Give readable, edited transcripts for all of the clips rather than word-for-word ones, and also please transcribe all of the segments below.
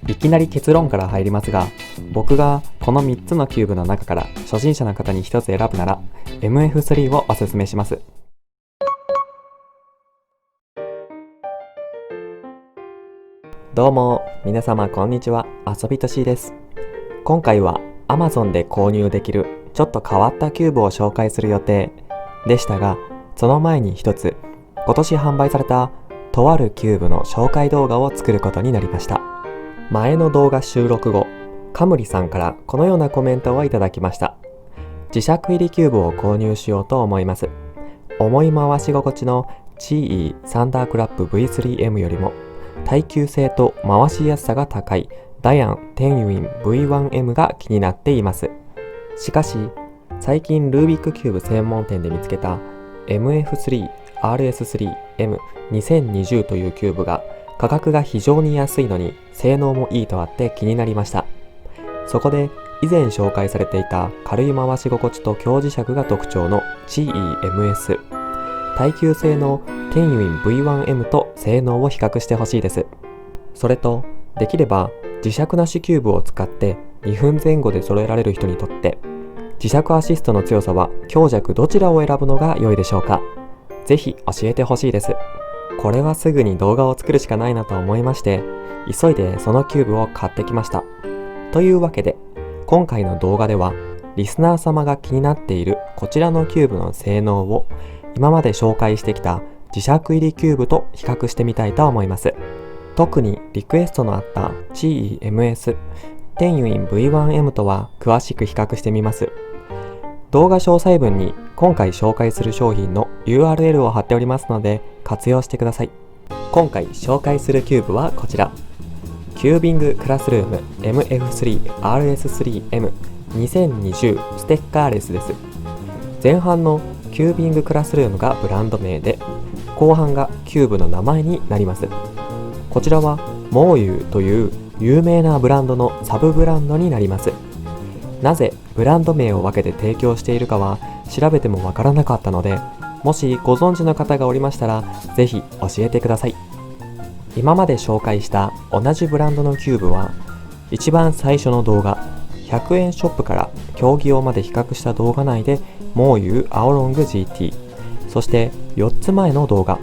いきなり結論から入りますが、僕がこの3つのキューブの中から初心者の方に1つ選ぶなら MF3 をおすすめします。どうも皆様こんにちは、遊びとしです。今回は Amazon で購入できるちょっと変わったキューブを紹介する予定でしたが、その前に一つ今年販売されたとあるキューブの紹介動画を作ることになりました。前の動画収録後、カムリさんからこのようなコメントをいただきました。磁石入りキューブを購入しようと思います。重い回し心地の GE サンダークラップ V3M よりも耐久性と回しやすさが高いダイアンテンユイン V1M が気になっています。しかし最近ルービックキューブ専門店で見つけた MF3RS3M2020 というキューブが価格が非常に安いのに性能もいいとあって気になりました。そこで以前紹介されていた軽い回し心地と強磁石が特徴の GEMS、 耐久性のテンユイン V1M と性能を比較してほしいです。それとできれば磁石なしキューブを使って2分前後で揃えられる人にとって磁石アシストの強さは強弱どちらを選ぶのが良いでしょうか。ぜひ教えてほしいです。これはすぐに動画を作るしかないなと思いまして、急いでそのキューブを買ってきました。というわけで、今回の動画では、リスナー様が気になっているこちらのキューブの性能を、今まで紹介してきた磁石入りキューブと比較してみたいと思います。特にリクエストのあった GEMS、テンユイン V1M とは詳しく比較してみます。動画詳細文に今回紹介する商品の URL を貼っておりますので活用してください。今回紹介するキューブはこちら。キュービングクラスルーム MF3RS3M2020 ステッカーレスです。前半のキュービングクラスルームがブランド名で、後半がキューブの名前になります。こちらはモーユーという有名なブランドのサブブランドになります。なぜブランド名を分けて提供しているかは調べてもわからなかったので、もしご存知の方がおりましたらぜひ教えてください。今まで紹介した同じブランドのキューブは、一番最初の動画100円ショップから競技用まで比較した動画内でモーユーアオロング GT、 そして4つ前の動画、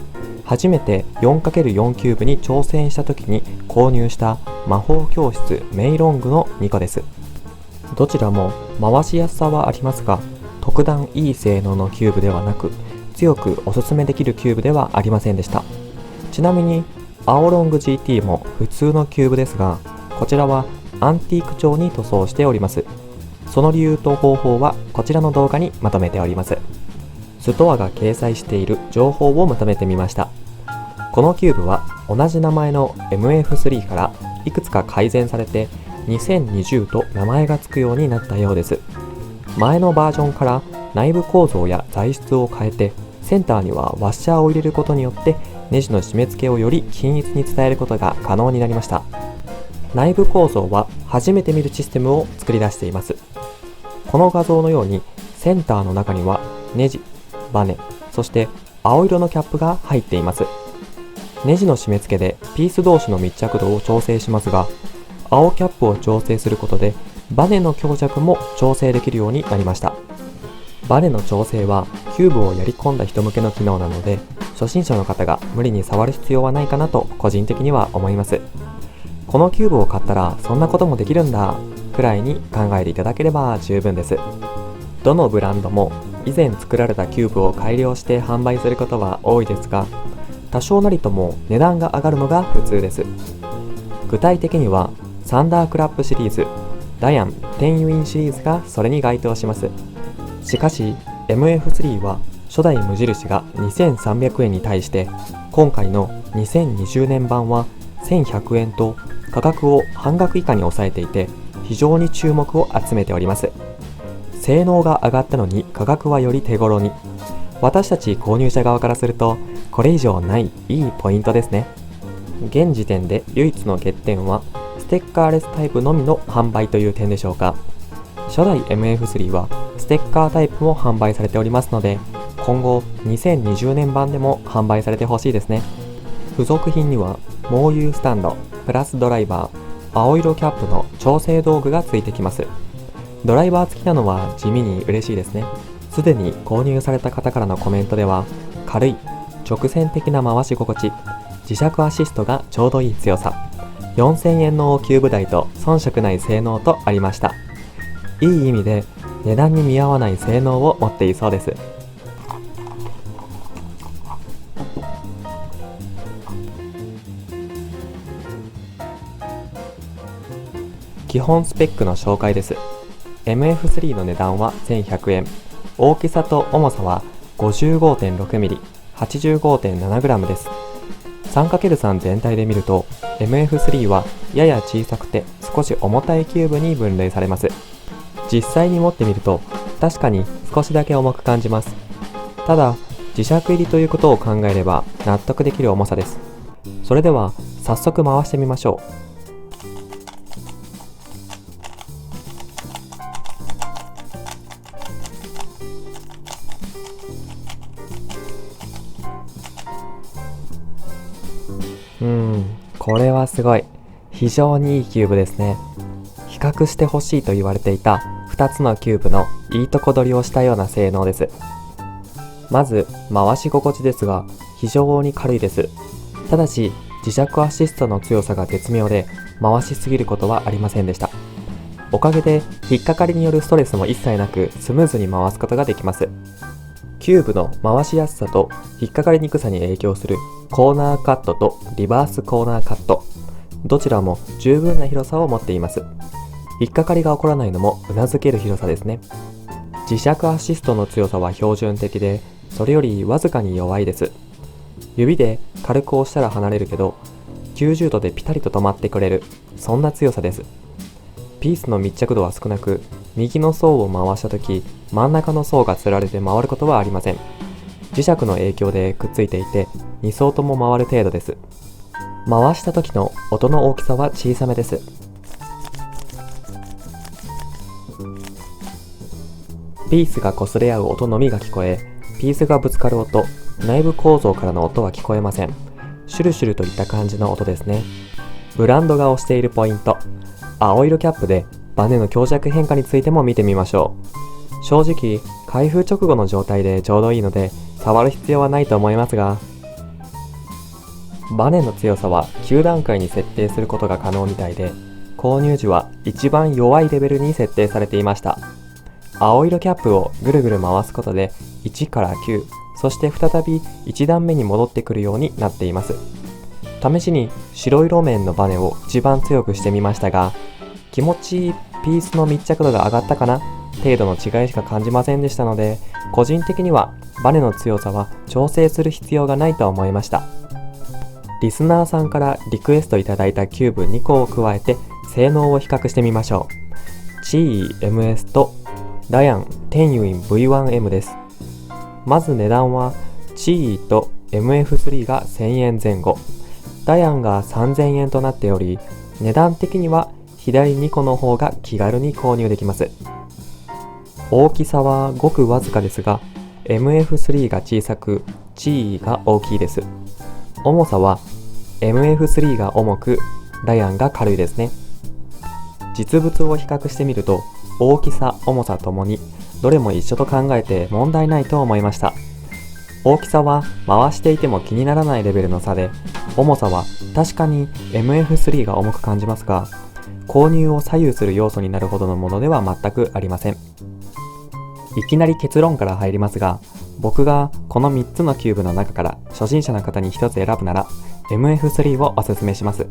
初めて 4×4 キューブに挑戦した時に購入した魔法教室メイロングの2個です。どちらも回しやすさはありますが、特段いい性能のキューブではなく、強くおすすめできるキューブではありませんでした。ちなみにアオロング GT も普通のキューブですが、こちらはアンティーク調に塗装しております。その理由と方法はこちらの動画にまとめております。ストアが掲載している情報をまとめてみました。このキューブは同じ名前の MF3 からいくつか改善されて2020と名前がつくようになったようです。前のバージョンから内部構造や材質を変えて、センターにはワッシャーを入れることによってネジの締め付けをより均一に伝えることが可能になりました。内部構造は初めて見るシステムを作り出しています。この画像のようにセンターの中にはネジ、バネ、そして青色のキャップが入っています。ネジの締め付けでピース同士の密着度を調整しますが、青キャップを調整することでバネの強弱も調整できるようになりました。バネの調整はキューブをやり込んだ人向けの機能なので、初心者の方が無理に触る必要はないかなと個人的には思います。このキューブを買ったらそんなこともできるんだくらいに考えていただければ十分です。どのブランドも以前作られたキューブを改良して販売することは多いですが、多少なりとも値段が上がるのが普通です。具体的にはサンダークラップシリーズ、ダイアンテンユインシリーズがそれに該当します。しかし MF3 は初代無印が2300円に対して、今回の2020年版は1100円と価格を半額以下に抑えていて、非常に注目を集めております。性能が上がったのに価格はより手頃に。私たち購入者側からするとこれ以上ないいいポイントですね。現時点で唯一の欠点はステッカーレスタイプのみの販売という点でしょうか。初代 MF3 はステッカータイプも販売されておりますので、今後2020年版でも販売されてほしいですね。付属品にはモーユースタンド、プラスドライバー、青色キャップの調整道具がついてきます。ドライバー付きなのは地味に嬉しいですね。すでに購入された方からのコメントでは、軽い、直線的な回し心地、磁石アシストがちょうどいい強さ、4000円のキューブ台と遜色ない性能とありました。いい意味で値段に見合わない性能を持っていそうです。基本スペックの紹介です。MF3 の値段は1100円。大きさと重さは 55.6mm、85.7g です。3×3 全体で見ると MF3 はやや小さくて少し重たいキューブに分類されます。実際に持ってみると確かに少しだけ重く感じます。ただ磁石入りということを考えれば納得できる重さです。それでは早速回してみましょう。これはすごい。非常にいいキューブですね。比較してほしいと言われていた2つのキューブのいいとこ取りをしたような性能です。まず回し心地ですが非常に軽いです。ただし磁石アシストの強さが絶妙で回しすぎることはありませんでした。おかげで引っかかりによるストレスも一切なくスムーズに回すことができます。キューブの回しやすさと引っかかりにくさに影響するコーナーカットとリバースコーナーカット、どちらも十分な広さを持っています。引っかかりが起こらないのもうなずける広さですね。磁石アシストの強さは標準的で、それよりわずかに弱いです。指で軽く押したら離れるけど、90度でピタリと止まってくれる、そんな強さです。ピースの密着度は少なく、右の層を回したとき、真ん中の層がつられて回ることはありません。磁石の影響でくっついていて、2層とも回る程度です。回した時の音の大きさは小さめです。ピースが擦れ合う音のみが聞こえ、ピースがぶつかる音、内部構造からの音は聞こえません。シュルシュルといった感じの音ですね。ブランドが推しているポイント、青色キャップでバネの強弱変化についても見てみましょう。正直、開封直後の状態でちょうどいいので、触る必要はないと思いますが、バネの強さは9段階に設定することが可能みたいで、購入時は一番弱いレベルに設定されていました。青色キャップをぐるぐる回すことで1から9、そして再び1段目に戻ってくるようになっています。試しに白色面のバネを一番強くしてみましたが、気持ちいいピースの密着度が上がったかな程度の違いしか感じませんでしたので、個人的にはバネの強さは調整する必要がないと思いました。リスナーさんからリクエストいただいたキューブ2個を加えて性能を比較してみましょう。チー MS とダヤンテンユイン V1M です。まず値段はチーと MF3 が1000円前後、ダヤンが3000円となっており、値段的には左2個の方が気軽に購入できます。大きさはごくわずかですが、MF3 が小さく、チーが大きいです。重さは MF3 が重く、ダヤンが軽いですね。実物を比較してみると、大きさ、重さともにどれも一緒と考えて問題ないと思いました。大きさは回していても気にならないレベルの差で、重さは確かに MF3 が重く感じますが、購入を左右する要素になるほどのものでは全くありません。いきなり結論から入りますが、僕がこの3つのキューブの中から初心者の方に1つ選ぶなら MF3 をおすすめします。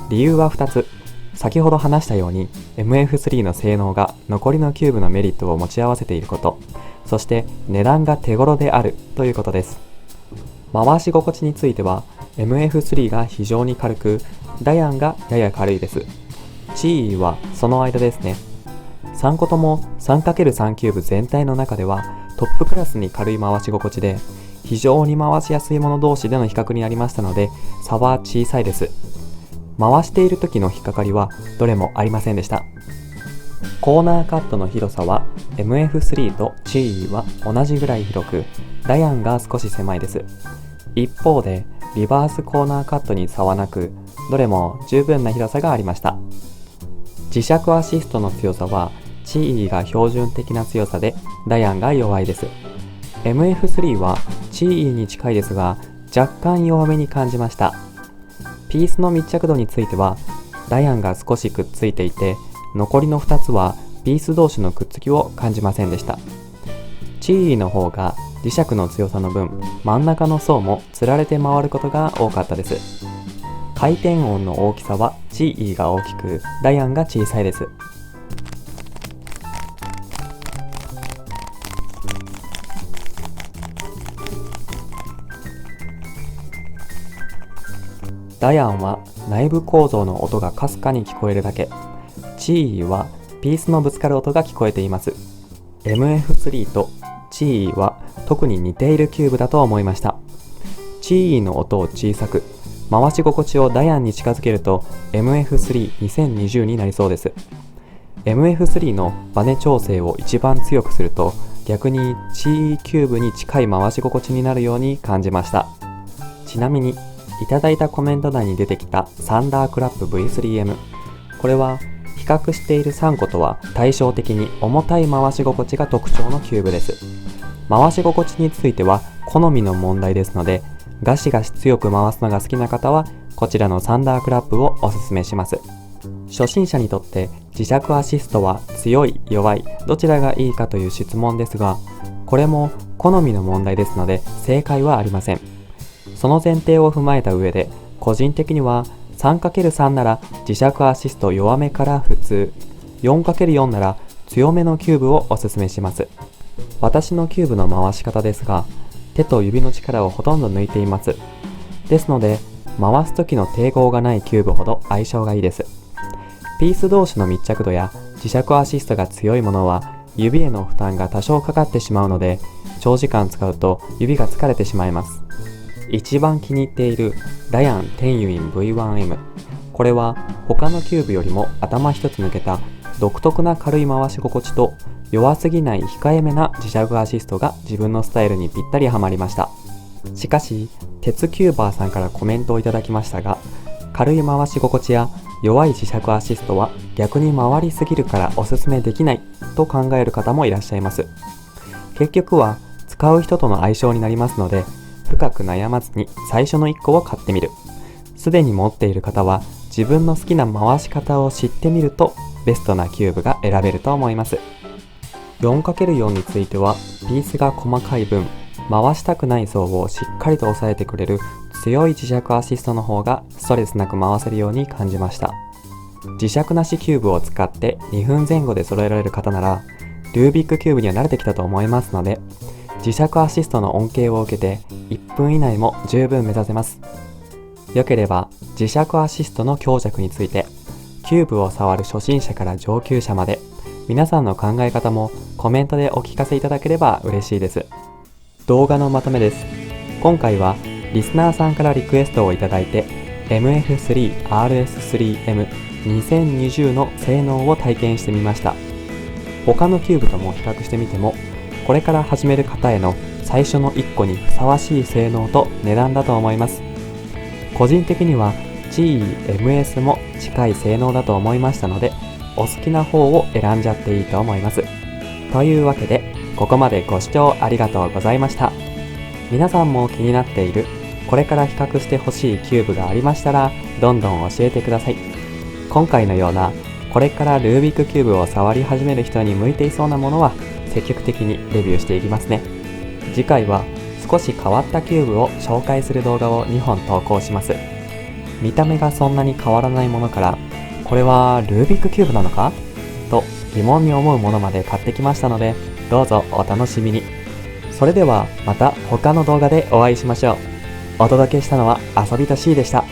理由は2つ。先ほど話したように MF3 の性能が残りのキューブのメリットを持ち合わせていること、そして値段が手頃であるということです。回し心地については MF3 が非常に軽く、ダヤンがやや軽いです。チーはその間ですね。3個とも 3×3 キューブ全体の中ではトップクラスに軽い回し心地で、非常に回しやすいもの同士での比較になりましたので、差は小さいです。回している時の引っかかりはどれもありませんでした。コーナーカットの広さは MF3 とチーは同じぐらい広く、ダヤンが少し狭いです。一方でリバースコーナーカットに差はなく、どれも十分な広さがありました。磁石アシストの強さはチーが標準的な強さでダヤンが弱いです。MF3 はチーに近いですが若干弱めに感じました。ピースの密着度についてはダヤンが少しくっついていて、残りの2つはピース同士のくっつきを感じませんでした。チーの方が磁石の強さの分、真ん中の層もつられて回ることが多かったです。回転音の大きさはチーが大きく、ダヤンが小さいです。ダヤンは内部構造の音がかすかに聞こえるだけ。チーはピースのぶつかる音が聞こえています。MF3 とチーは特に似ているキューブだと思いました。チーの音を小さく、回し心地をダヤンに近づけると MF3-2020 になりそうです。MF3 のバネ調整を一番強くすると逆にチーキューブに近い回し心地になるように感じました。ちなみにいただいたコメント欄に出てきたサンダークラップ V3M、 これは比較している3個とは対照的に重たい回し心地が特徴のキューブです。回し心地については好みの問題ですので、ガシガシ強く回すのが好きな方はこちらのサンダークラップをおすすめします。初心者にとって磁石アシストは強い弱いどちらがいいかという質問ですが、これも好みの問題ですので正解はありません。その前提を踏まえた上で、個人的には 3×3 なら磁石アシスト弱めから普通、 4×4 なら強めのキューブをおすすめします。私のキューブの回し方ですが、手と指の力をほとんど抜いています。ですので回す時の抵抗がないキューブほど相性がいいです。ピース同士の密着度や磁石アシストが強いものは指への負担が多少かかってしまうので、長時間使うと指が疲れてしまいます。一番気に入っているダヤンテンユイン V1M、 これは他のキューブよりも頭一つ抜けた独特な軽い回し心地と弱すぎない控えめな磁石アシストが自分のスタイルにぴったりはまりました。しかし鉄キューバーさんからコメントをいただきましたが、軽い回し心地や弱い磁石アシストは逆に回りすぎるからおすすめできないと考える方もいらっしゃいます。結局は使う人との相性になりますので、深く悩まずに最初の1個を買ってみる。すでに持っている方は自分の好きな回し方を知ってみるとベストなキューブが選べると思います。4×4 についてはピースが細かい分、回したくない層をしっかりと押さえてくれる強い磁石アシストの方がストレスなく回せるように感じました。磁石なしキューブを使って2分前後で揃えられる方ならルービックキューブには慣れてきたと思いますので、磁石アシストの恩恵を受けて1分以内も十分目指せます。よければ磁石アシストの強弱について、キューブを触る初心者から上級者まで皆さんの考え方もコメントでお聞かせいただければ嬉しいです。動画のまとめです。今回はリスナーさんからリクエストをいただいて MF3RS3M2020 の性能を体験してみました。他のキューブとも比較してみても、これから始める方への最初の1個にふさわしい性能と値段だと思います。個人的には GEMS も近い性能だと思いましたので、お好きな方を選んじゃっていいと思います。というわけで、ここまでご視聴ありがとうございました。皆さんも気になっている、これから比較してほしいキューブがありましたら、どんどん教えてください。今回のような、これからルービックキューブを触り始める人に向いていそうなものは、積極的にレビューしていきますね。次回は少し変わったキューブを紹介する動画を2本投稿します。見た目がそんなに変わらないものから、これはルービックキューブなのかと疑問に思うものまで買ってきましたので、どうぞお楽しみに。それではまた他の動画でお会いしましょう。お届けしたのは遊びと C でした。